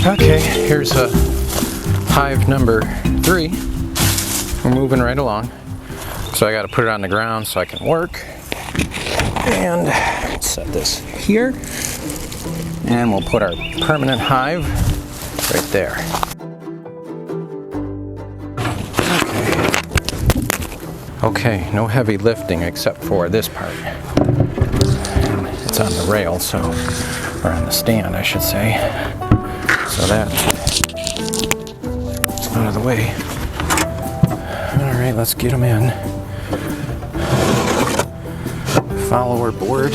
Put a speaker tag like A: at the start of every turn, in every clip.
A: Okay, here's hive number 3. We're moving right along. So I got to put it on the ground so I can work. And set this here. And we'll put our permanent hive right there. Okay, no heavy lifting except for this part. And it's on the rail, so, or on the stand, I should say. So that's out of the way. All right, let's get them in. Follower board.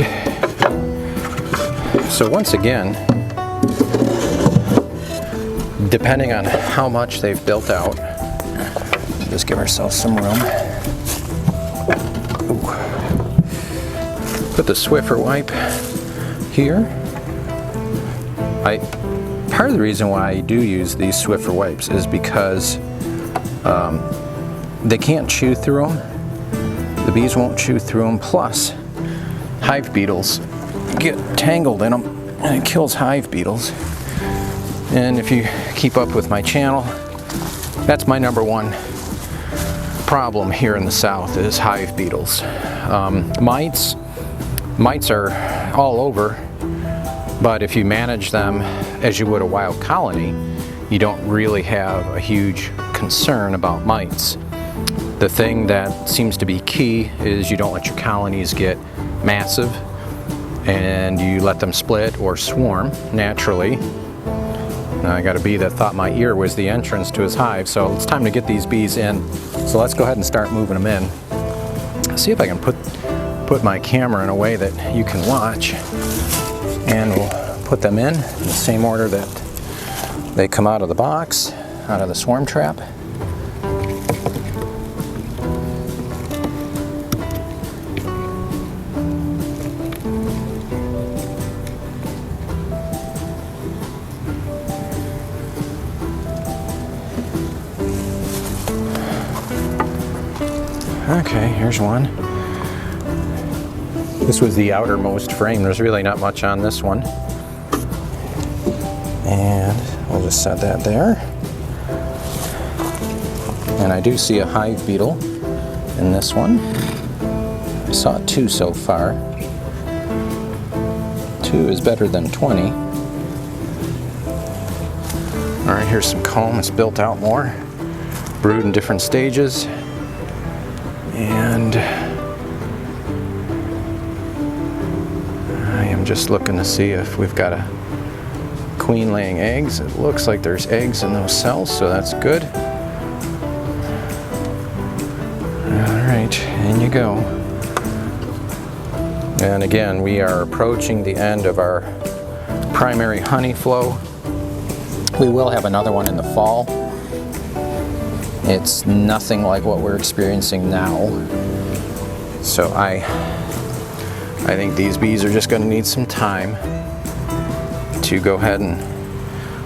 A: So once again, depending on how much they've built out, just give ourselves some room. Ooh. Put the Swiffer wipe here. Part of the reason why I do use these Swiffer wipes is because they can't chew through them. The bees won't chew through them. Plus, hive beetles get tangled in them, and it kills hive beetles. And if you keep up with my channel, that's my number one problem here in the south is hive beetles. Mites are all over, but if you manage them as you would a wild colony, you don't really have a huge concern about mites. The thing that seems to be key is you don't let your colonies get massive and you let them split or swarm naturally. Now I got a bee that thought my ear was the entrance to his hive, so it's time to get these bees in. So let's go ahead and start moving them in. Let's see if I can put my camera in a way that you can watch, and we'll put them in the same order that they come out of the box, out of the swarm trap. Okay, here's one. This was the outermost frame. There's really not much on this one. And we'll just set that there. And I do see a hive beetle in this one. I saw 2 so far. 2 is better than 20. All right, here's some comb. It's built out more. Brood in different stages. And I am just looking to see if we've got a queen laying eggs. It looks like there's eggs in those cells, so that's good. All right, in you go. And again, we are approaching the end of our primary honey flow. We will have another one in the fall. It's nothing like what we're experiencing now. So I think these bees are just going to need some time to go ahead and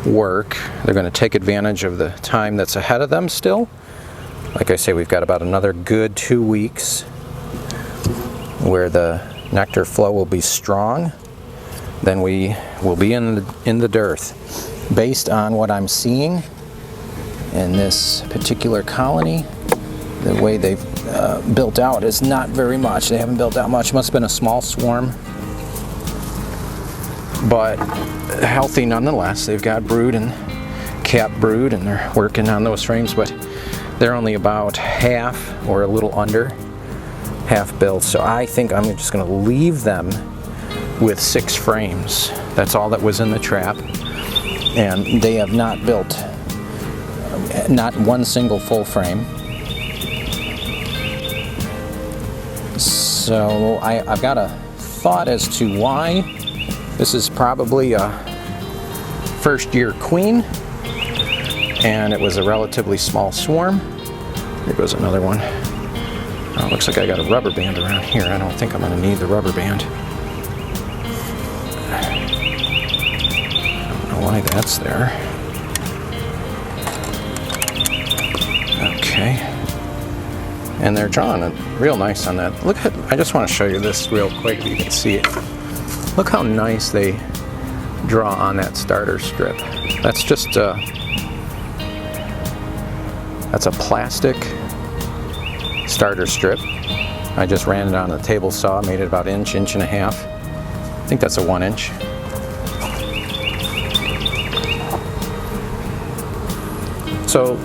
A: work. They're going to take advantage of the time that's ahead of them still. Like I say, we've got about another good 2 weeks where the nectar flow will be strong. Then we will be in the dearth. Based on what I'm seeing in this particular colony, the way they've built out is not very much. They haven't built out much. Must have been a small swarm, but healthy nonetheless. They've got brood and cap brood, and they're working on those frames, but they're only about half or a little under half built. So I think I'm just going to leave them with 6 frames. That's all that was in the trap, and they have not built not one single full frame. So I've got a thought as to why. This is probably a first-year queen, and it was a relatively small swarm. Here goes another one. Oh, looks like I got a rubber band around here. I don't think I'm going to need the rubber band. I don't know why that's there. Okay. And they're drawing it real nice on that. Look at, I just want to show you this real quick if you can see it. Look how nice they draw on that starter strip. That's just that's a plastic starter strip. I just ran it on a table saw, made it about inch and a half. I think that's a 1 inch. So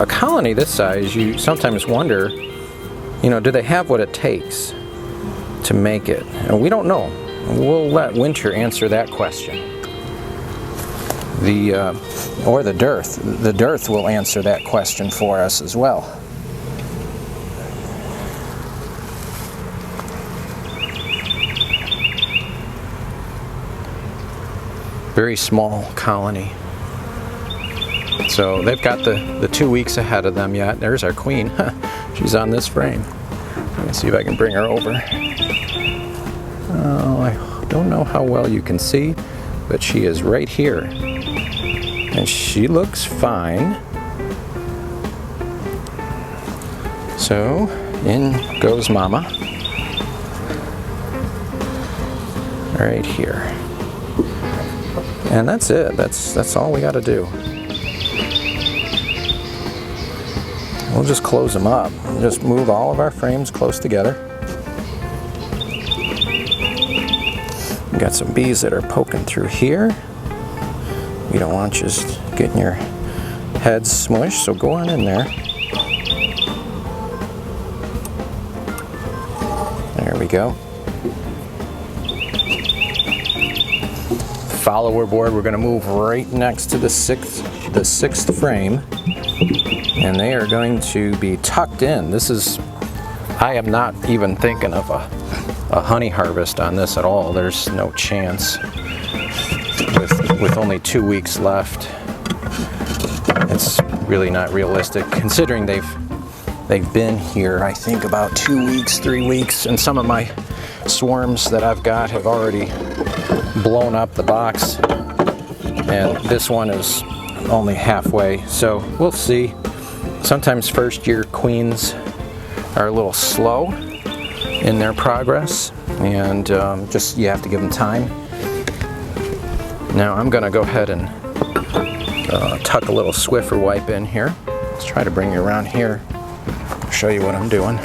A: a colony this size, you sometimes wonder, you know, do they have what it takes to make it? And we don't know. We'll let winter answer that question. Or the dearth. The dearth will answer that question for us as well. Very small colony. So they've got the 2 weeks ahead of them yet. There's our queen. She's on this frame. Let me see if I can bring her over. Oh, I don't know how well you can see, but she is right here. And she looks fine. So in goes Mama. Right here. And that's it. That's all we got to do. We'll just close them up. Just move all of our frames close together. We got some bees that are poking through here. You don't want just getting your head smushed, so go on in there. There we go. Follower board, we're going to move right next to the sixth frame, and they are going to be tucked in. I am not even thinking of a honey harvest on this at all. There's no chance with only 2 weeks left. It's really not realistic, considering they've been here, I think, about 2 weeks, 3 weeks, and some of my swarms that I've got have already blown up the box, and this one is only halfway, so we'll see. Sometimes first year queens are a little slow in their progress, and just you have to give them time. Now I'm gonna go ahead and tuck a little Swiffer wipe in here. Let's try to bring you around here, show you what I'm doing.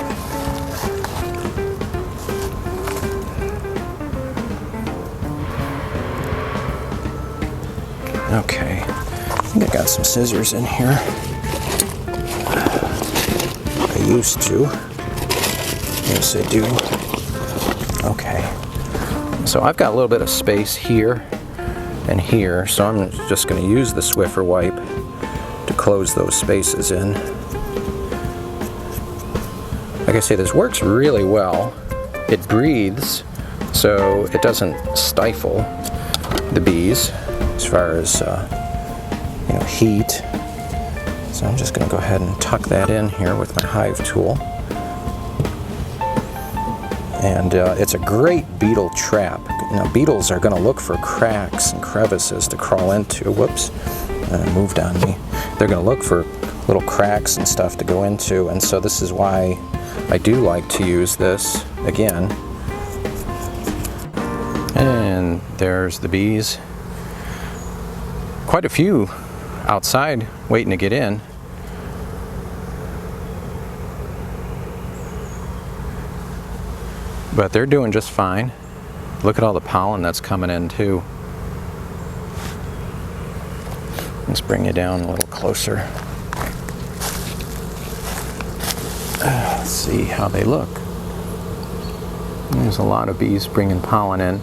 A: Okay, I think I got some scissors in here. I used to. Yes, I do. Okay. So I've got a little bit of space here and here, so I'm just going to use the Swiffer wipe to close those spaces in. Like I say, this works really well. It breathes, so it doesn't stifle the bees as far as heat. So I'm just going to go ahead and tuck that in here with my hive tool. And it's a great beetle trap. Now beetles are going to look for cracks and crevices to crawl into. Whoops, moved on me. They're going to look for little cracks and stuff to go into, and so this is why I do like to use this again. And there's the bees. Quite a few outside waiting to get in. But they're doing just fine. Look at all the pollen that's coming in too. Let's bring you down a little closer. Let's see how they look. There's a lot of bees bringing pollen in.